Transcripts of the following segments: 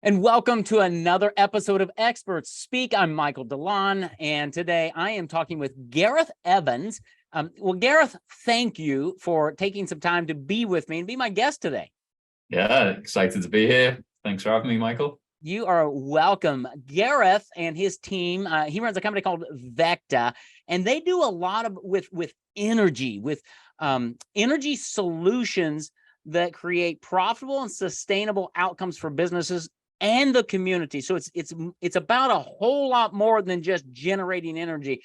And welcome to another episode of Experts Speak. I'm Michael DeLon, and today I am talking with Gareth Evans. Gareth, thank you for taking some time to be with me and be my guest today. Yeah, excited to be here. Thanks for having me, Michael. You are welcome. Gareth and his team, he runs a company called Vecta, and they do a lot of with energy, with energy solutions that create profitable and sustainable outcomes for businesses and the community. So it's about a whole lot more than just generating energy.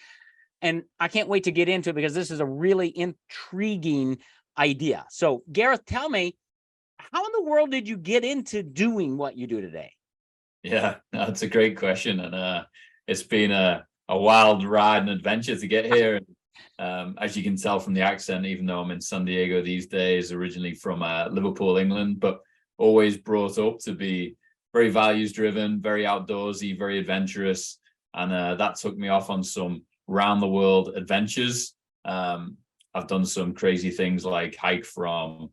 And I can't wait to get into it because this is a really intriguing idea. So Gareth, tell me, how in the world did you get into doing what you do today? Yeah, that's a great question. And it's been a wild ride and adventure to get here. As you can tell from the accent, even though I'm in San Diego these days, originally from Liverpool, England, but always brought up to be very values driven, very outdoorsy, very adventurous. And that took me off on some round the world adventures. I've done some crazy things like hike from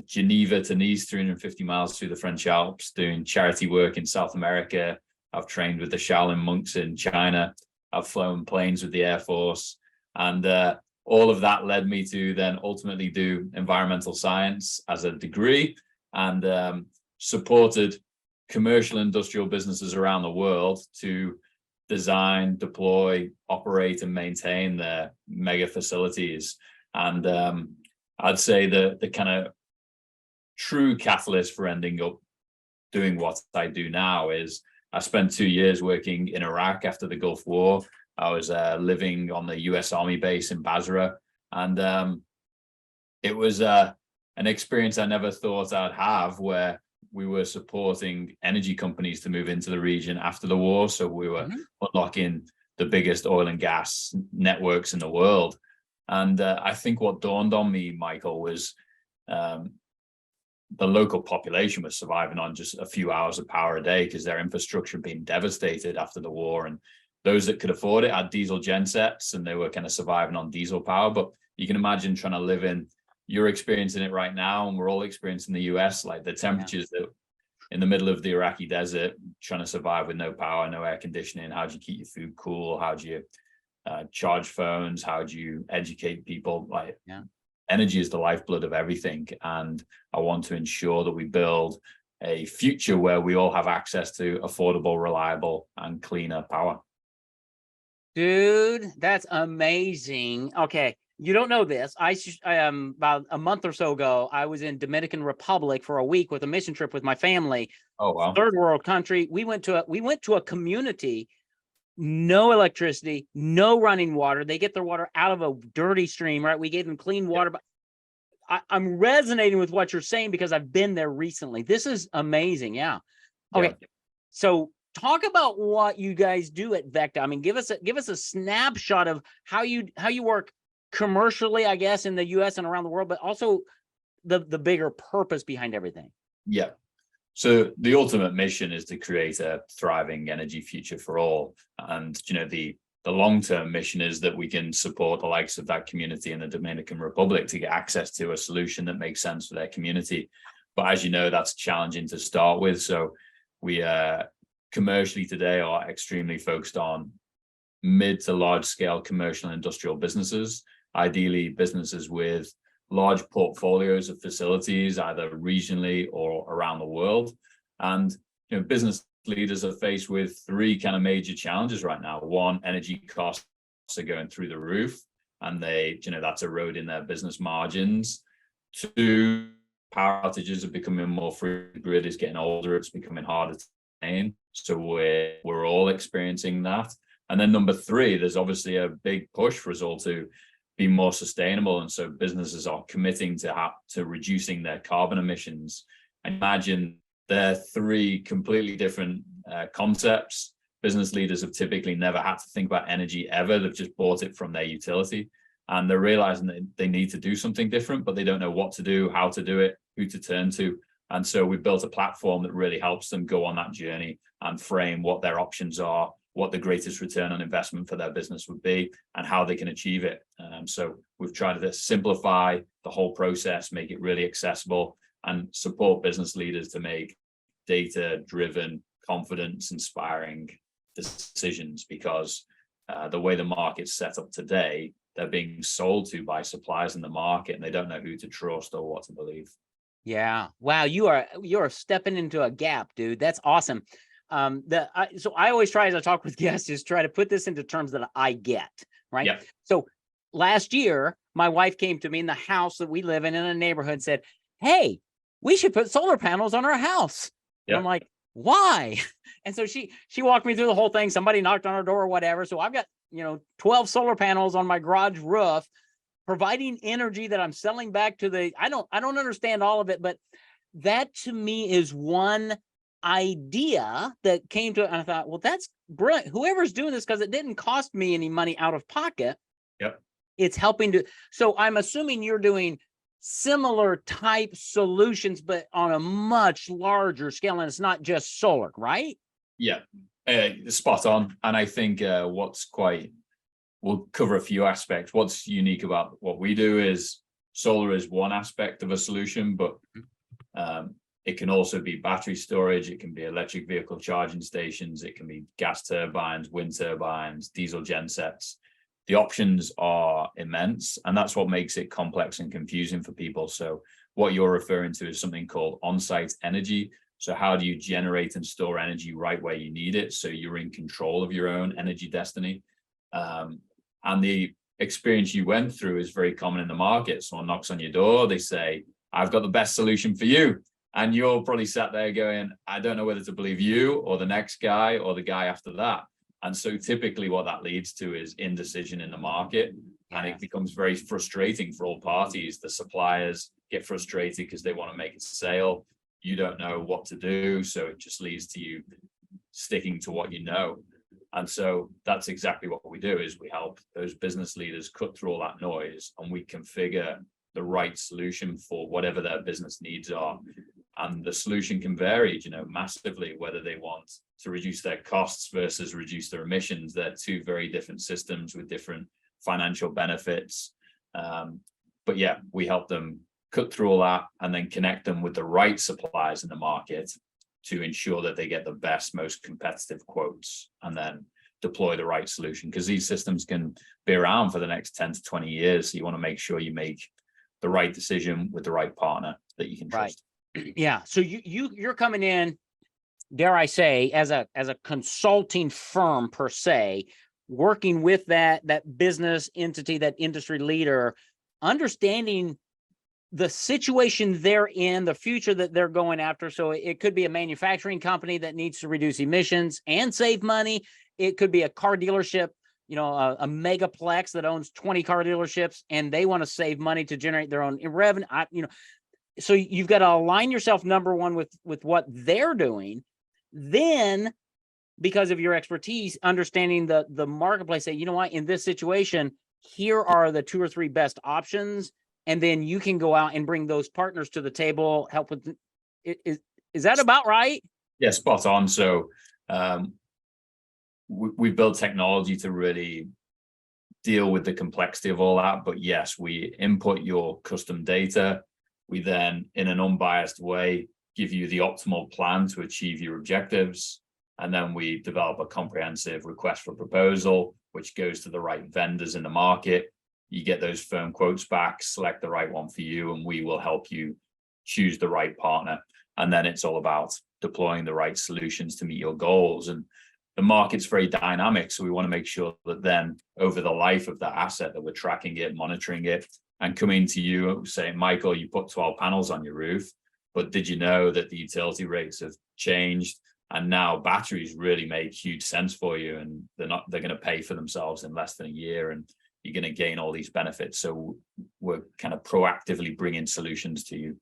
Geneva to Nice, 350 miles through the French Alps, doing charity work in South America. I've trained with the Shaolin monks in China. I've flown planes with the Air Force. And all of that led me to then ultimately do environmental science as a degree, and supported commercial industrial businesses around the world to design, deploy, operate, and maintain their mega facilities. And I'd say the kind of true catalyst for ending up doing what I do now is I spent 2 years working in Iraq after the Gulf War. I was living on the US Army base in Basra, and it was an experience I never thought I'd have, where we were supporting energy companies to move into the region after the war. So we were unlocking the biggest oil and gas networks in the world. And I think what dawned on me, Michael, was the local population was surviving on just a few hours of power a day because their infrastructure had been devastated after the war. And those that could afford it had diesel gensets, and they were kind of surviving on diesel power. But you can imagine trying to live in, you're experiencing it right now, and we're all experiencing the US, like the temperatures that in the middle of the Iraqi desert, trying to survive with no power, no air conditioning. How do you keep your food cool? How do you charge phones? How do you educate people? Energy is the lifeblood of everything. And I want to ensure that we build a future where we all have access to affordable, reliable, and cleaner power. Dude, that's amazing. Okay, you don't know this. About a month or so ago, I was in Dominican Republic for a week with a mission trip with my family. Oh, wow. Third world country. We went to a community, no electricity, no running water. They get their water out of a dirty stream, right? We gave them clean water. But I'm resonating with what you're saying because I've been there recently. This is amazing. Yeah. Okay. Yeah. So talk about what you guys do at Vecta. I mean, give us a snapshot of how you work commercially, I guess, in the US and around the world, but also the bigger purpose behind everything. Yeah. So the ultimate mission is to create a thriving energy future for all. And, the long-term mission is that we can support the likes of that community in the Dominican Republic to get access to a solution that makes sense for their community. But as you know, that's challenging to start with. So we commercially today are extremely focused on mid to large scale commercial and industrial businesses, ideally businesses with large portfolios of facilities, either regionally or around the world. And business leaders are faced with three kind of major challenges right now. One, energy costs are going through the roof, and that's eroding their business margins. Two, power outages are becoming more frequent. The grid is getting older, it's becoming harder to maintain. So we're all experiencing that. And then number three, there's obviously a big push for us all to be more sustainable. And so businesses are committing to reducing their carbon emissions. Imagine they're three completely different concepts. Business leaders have typically never had to think about energy ever. They've just bought it from their utility. And they're realizing that they need to do something different, but they don't know what to do, how to do it, who to turn to. And so we built a platform that really helps them go on that journey and frame what their options are, what the greatest return on investment for their business would be, and how they can achieve it. So we've tried to simplify the whole process, make it really accessible, and support business leaders to make data-driven, confidence-inspiring decisions, because the way the market's set up today, they're being sold to by suppliers in the market, and they don't know who to trust or what to believe. Yeah. Wow. You're stepping into a gap, dude. That's awesome. So I always try, as I talk with guests, is try to put this into terms that I get, right? Yep. So last year, my wife came to me in the house that we live in a neighborhood and said, "Hey, we should put solar panels on our house." And Yep. I'm like, "Why?" And so she walked me through the whole thing. Somebody knocked on our door or whatever. So I've got, 12 solar panels on my garage roof, providing energy that I'm selling back to I don't understand all of it, but that to me is one idea that came to it. And I thought, well, that's brilliant. Whoever's doing this, because it didn't cost me any money out of pocket. Yep. It's helping to, so I'm assuming you're doing similar type solutions, but on a much larger scale, and it's not just solar, right? Yeah, spot on. And I think we'll cover a few aspects. What's unique about what we do is solar is one aspect of a solution, but it can also be battery storage. It can be electric vehicle charging stations. It can be gas turbines, wind turbines, diesel gensets. The options are immense, and that's what makes it complex and confusing for people. So what you're referring to is something called on-site energy. So how do you generate and store energy right where you need it, so you're in control of your own energy destiny? And the experience you went through is very common in the market. Someone knocks on your door, they say, "I've got the best solution for you." And you're probably sat there going, "I don't know whether to believe you or the next guy or the guy after that." And so typically what that leads to is indecision in the market. And it becomes very frustrating for all parties. The suppliers get frustrated because they want to make a sale. You don't know what to do. So it just leads to you sticking to what you know. And so that's exactly what we do, is we help those business leaders cut through all that noise, and we configure the right solution for whatever their business needs are. And the solution can vary, massively, whether they want to reduce their costs versus reduce their emissions. They're two very different systems with different financial benefits. But yeah, we help them cut through all that and then connect them with the right suppliers in the market to ensure that they get the best, most competitive quotes, and then deploy the right solution, because these systems can be around for the next 10 to 20 years. So you want to make sure you make the right decision with the right partner that you can trust. Right. Yeah. So you're coming in, dare I say, as a consulting firm per se, working with that business entity, that industry leader, understanding the situation they're in, the future that they're going after. So it could be a manufacturing company that needs to reduce emissions and save money. It could be a car dealership, a megaplex that owns 20 car dealerships, and they want to save money to generate their own revenue. So you've got to align yourself, number one, with what they're doing. Then, because of your expertise, understanding the marketplace, say, you know what, in this situation, here are the 2 or 3 best options. And then you can go out and bring those partners to the table, help with is that about right? Yeah, spot on. So we've built technology to really deal with the complexity of all that. But yes, we input your custom data. We then, in an unbiased way, give you the optimal plan to achieve your objectives. And then we develop a comprehensive request for proposal, which goes to the right vendors in the market. You get those firm quotes back, select the right one for you, and we will help you choose the right partner. And then it's all about deploying the right solutions to meet your goals. And the market's very dynamic, so we want to make sure that then over the life of that asset that we're tracking it, monitoring it, and coming to you saying, "Michael, you put 12 panels on your roof, but did you know that the utility rates have changed? And now batteries really make huge sense for you, and they're going to pay for themselves in less than a year, and you're going to gain all these benefits." So we're kind of proactively bringing solutions to you.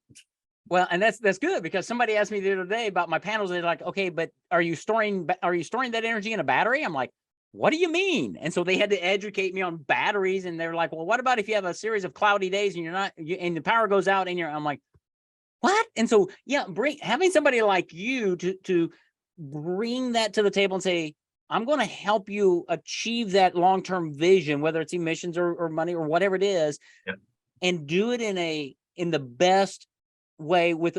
Well, and that's good, because somebody asked me the other day about my panels. They're like, "Okay, but are you storing that energy in a battery?" I'm like, "What do you mean?" And so they had to educate me on batteries, and they're like, "Well, what about if you have a series of cloudy days and and the power goes out and I'm like, "What?" And so, yeah, having somebody like you to bring that to the table and say, "I'm going to help you achieve that long-term vision, whether it's emissions or money or whatever it is." Yep. And do it in the best way with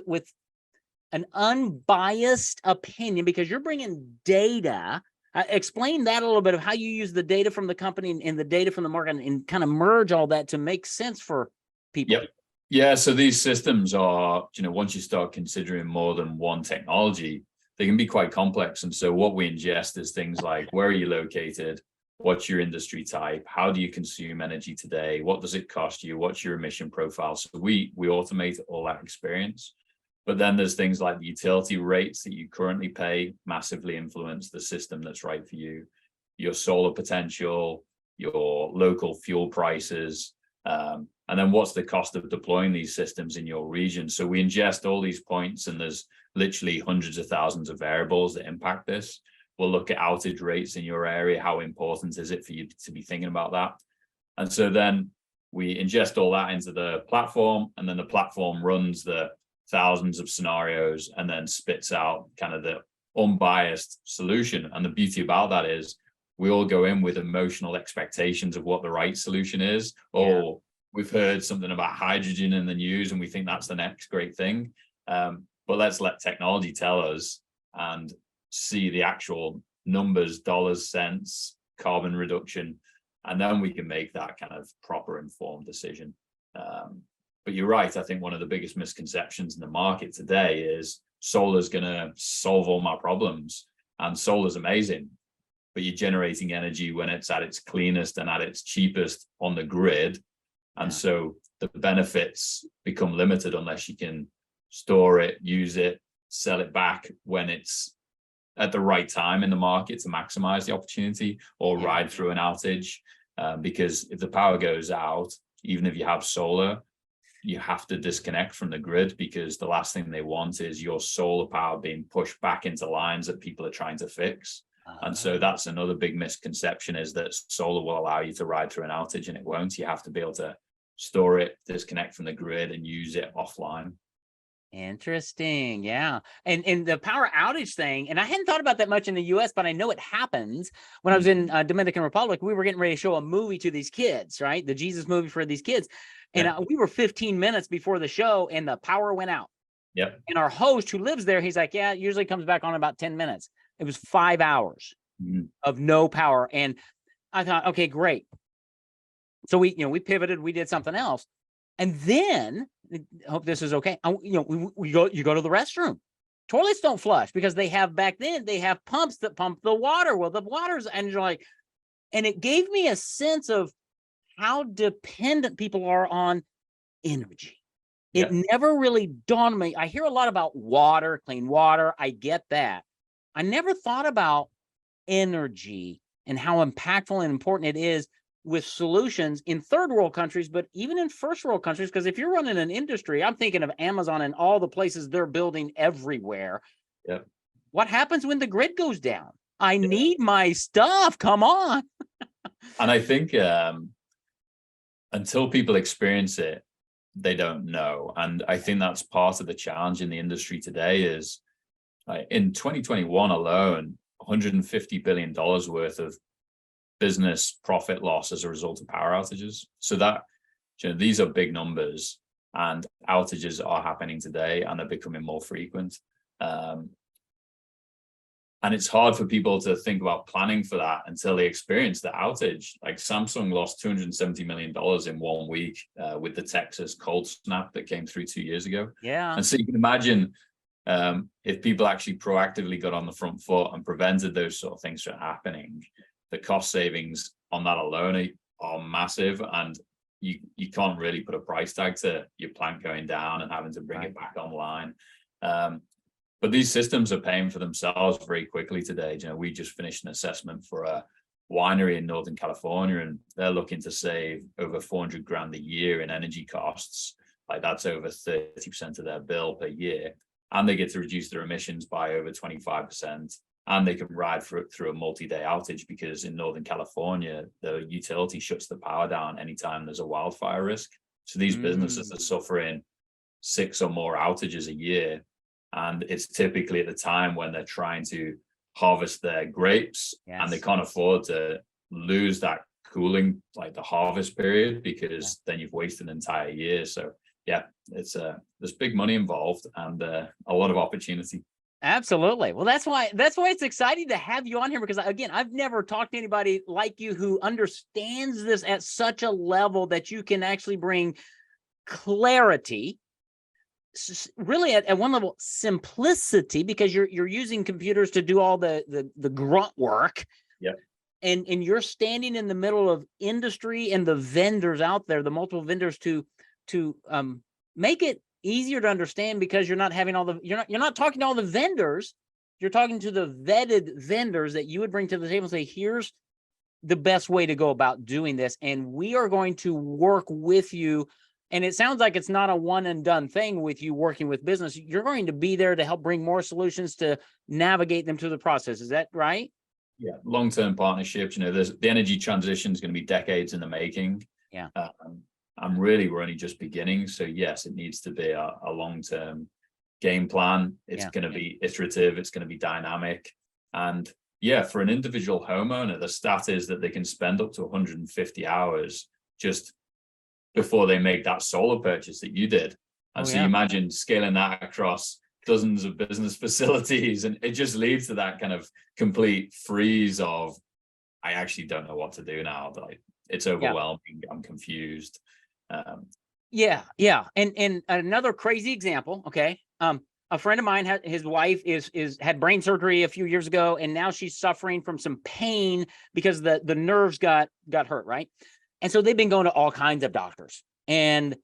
an unbiased opinion because you're bringing data. Explain that a little bit of how you use the data from the company and the data from the market and kind of merge all that to make sense for people. Yep. Yeah. So these systems are, once you start considering more than one technology, they can be quite complex. And so what we ingest is things like, where are you located? What's your industry type? How do you consume energy today? What does it cost you? What's your emission profile? So we automate all that experience. But then there's things like the utility rates that you currently pay massively influence the system that's right for you, your solar potential, your local fuel prices, and then what's the cost of deploying these systems in your region. So we ingest all these points, and there's literally hundreds of thousands of variables that impact this. We'll look at outage rates in your area. How important is it for you to be thinking about that? And so then we ingest all that into the platform, and then the platform runs the thousands of scenarios and then spits out kind of the unbiased solution. And the beauty about that is we all go in with emotional expectations of what the right solution is. Or we've heard something about hydrogen in the news and we think that's the next great thing. But let's let technology tell us and see the actual numbers, dollars, cents, carbon reduction, and then we can make that kind of proper informed decision. But you're right. I think one of the biggest misconceptions in the market today is solar's going to solve all my problems. And solar's amazing, but you're generating energy when it's at its cleanest and at its cheapest on the grid. And so the benefits become limited unless you can store it, use it, sell it back when it's at the right time in the market to maximize the opportunity, or ride through an outage. Because if the power goes out, even if you have solar, you have to disconnect from the grid, because the last thing they want is your solar power being pushed back into lines that people are trying to fix. And so that's another big misconception, is that solar will allow you to ride through an outage, and it won't. You have to be able to store it, disconnect from the grid, and use it offline. Interesting. Yeah. And the power outage thing, and I hadn't thought about that much in the US, but I know it happens. When I was in Dominican Republic, we were getting ready to show a movie to these kids, right? The Jesus movie for these kids. And we were 15 minutes before the show and the power went out. Yep. And our host who lives there, he's like, yeah, it usually comes back on in about 10 minutes. It was 5 hours of no power. And I thought, okay, great. So we pivoted, we did something else. And then, I hope this is okay. You go to the restroom. Toilets don't flush because back then they have pumps that pump the water. Well, the water's, and you're like, and it gave me a sense of how dependent people are on energy. It never really dawned on me. I hear a lot about water, clean water. I get that. I never thought about energy and how impactful and important it is with solutions in third world countries, but even in first world countries. Because if you're running an industry, I'm thinking of Amazon and all the places they're building everywhere. Yep. What happens when the grid goes down? I need my stuff. Come on. And I think until people experience it, they don't know. And I think that's part of the challenge in the industry today is in 2021 alone, $150 billion worth of business profit loss as a result of power outages. So that, these are big numbers, and outages are happening today and they're becoming more frequent. And it's hard for people to think about planning for that until they experience the outage. Like Samsung lost $270 million in 1 week with the Texas cold snap that came through 2 years ago. Yeah. And so you can imagine if people actually proactively got on the front foot and prevented those sort of things from happening, the cost savings on that alone are massive. And you can't really put a price tag to your plant going down and having to bring it back online. But these systems are paying for themselves very quickly today. We just finished an assessment for a winery in Northern California, and they're looking to save over 400 grand a year in energy costs. Like that's over 30% of their bill per year. And they get to reduce their emissions by over 25%. And they can ride through a multi-day outage, because in Northern California, the utility shuts the power down anytime there's a wildfire risk. So these businesses are suffering 6 or more outages a year. And it's typically at the time when they're trying to harvest their grapes, and they can't afford to lose that cooling, like the harvest period, because then you've wasted an entire year. So yeah, there's big money involved and a lot of opportunity. Absolutely. Well, that's why it's exciting to have you on here, because again, I've never talked to anybody like you who understands this at such a level that you can actually bring clarity, really at one level, simplicity, because you're using computers to do all the grunt work. Yeah. And you're standing in the middle of industry and the vendors out there, the multiple vendors, to make it easier to understand, because you're not having you're not talking to all the vendors. You're talking to the vetted vendors that you would bring to the table and say, here's the best way to go about doing this, and we are going to work with you. And it sounds like it's not a one and done thing with you working with business. You're going to be there to help bring more solutions to navigate them through the process. Is that right? Yeah, long-term partnerships. The energy transition is going to be decades in the making. Yeah. We're only just beginning. So yes, it needs to be a long-term game plan. It's going to be iterative. It's going to be dynamic. And yeah, for an individual homeowner, the stat is that they can spend up to 150 hours just before they make that solar purchase that you did. And you imagine scaling that across dozens of business facilities, and it just leads to that kind of complete freeze of, I actually don't know what to do now. Like, it's overwhelming. I'm confused. And another crazy example. Okay. A friend of mine his wife had brain surgery a few years ago, and now she's suffering from some pain because the nerves got hurt. Right. And so they've been going to all kinds of doctors, and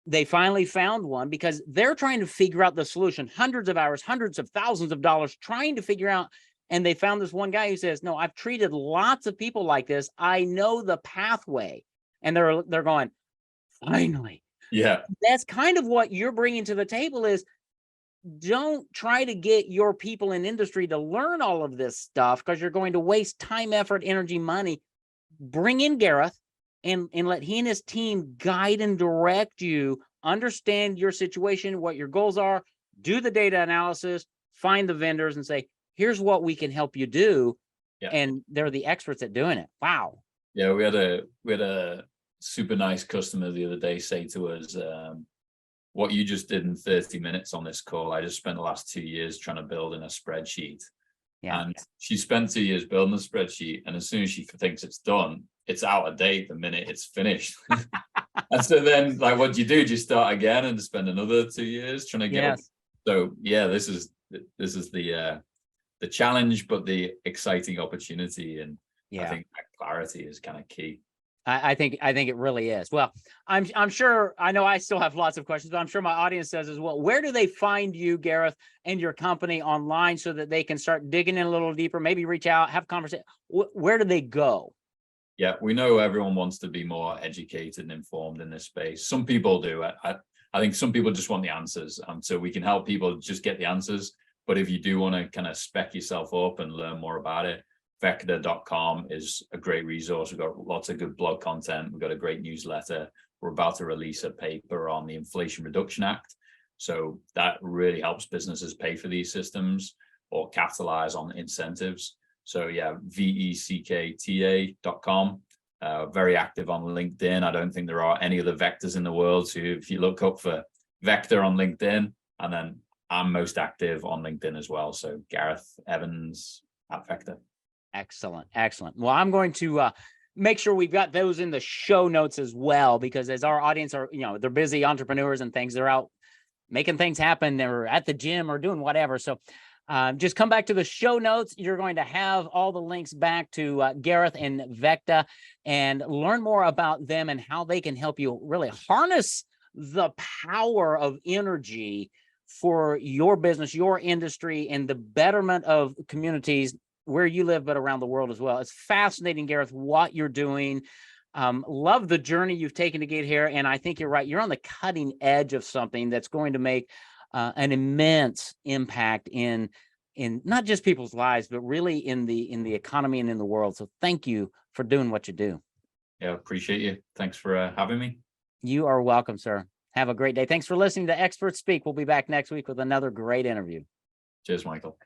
they finally found one, because they're trying to figure out the solution, hundreds of hours, hundreds of thousands of dollars trying to figure out. And they found this one guy who says, no, I've treated lots of people like this. I know the pathway. And they're going, finally. Yeah. That's kind of what you're bringing to the table is, don't try to get your people in industry to learn all of this stuff, because you're going to waste time, effort, energy, money. Bring in Gareth and let he and his team guide and direct you, understand your situation, what your goals are, do the data analysis, find the vendors, and say, here's what we can help you do. Yeah. And they're the experts at doing it. Wow. Yeah, we had a super nice customer the other day say to us, what you just did in 30 minutes on this call, I just spent the last 2 years trying to build in a spreadsheet. Yeah. And she spent 2 years building a spreadsheet, and as soon as she thinks it's done, it's out of date the minute it's finished. And so then, like, what do you do? Do you start again and spend another 2 years trying to get? Yes. So yeah, this is the challenge, but the exciting opportunity, and I think that clarity is kind of key. I think it really is. Well, I'm sure, I know I still have lots of questions, but I'm sure my audience does as well. Where do they find you, Gareth, and your company online, so that they can start digging in a little deeper, maybe reach out, have conversation? Where do they go? Yeah, we know everyone wants to be more educated and informed in this space. Some people do. I think some people just want the answers. So we can help people just get the answers. But if you do want to kind of spec yourself up and learn more about it, vector.com is a great resource. We've got lots of good blog content. We've got a great newsletter. We're about to release a paper on the Inflation Reduction Act. So that really helps businesses pay for these systems or capitalize on incentives. So yeah, vecta.com. Very active on LinkedIn. I don't think there are any other vectors in the world. So if you look up for Vector on LinkedIn, and then I'm most active on LinkedIn as well. So Gareth Evans at Vector. Excellent. Excellent. Well, I'm going to make sure we've got those in the show notes as well, because as our audience are, they're busy entrepreneurs and things, they're out making things happen. They're at the gym or doing whatever. So just come back to the show notes. You're going to have all the links back to Gareth and Vecta, and learn more about them and how they can help you really harness the power of energy for your business, your industry, and the betterment of communities where you live, but around the world as well. It's fascinating, Gareth, what you're doing. Love the journey you've taken to get here. And I think you're right. You're on the cutting edge of something that's going to make an immense impact in not just people's lives, but really in the economy and in the world. So thank you for doing what you do. Yeah, appreciate you. Thanks for having me. You are welcome, sir. Have a great day. Thanks for listening to Experts Speak. We'll be back next week with another great interview. Cheers, Michael.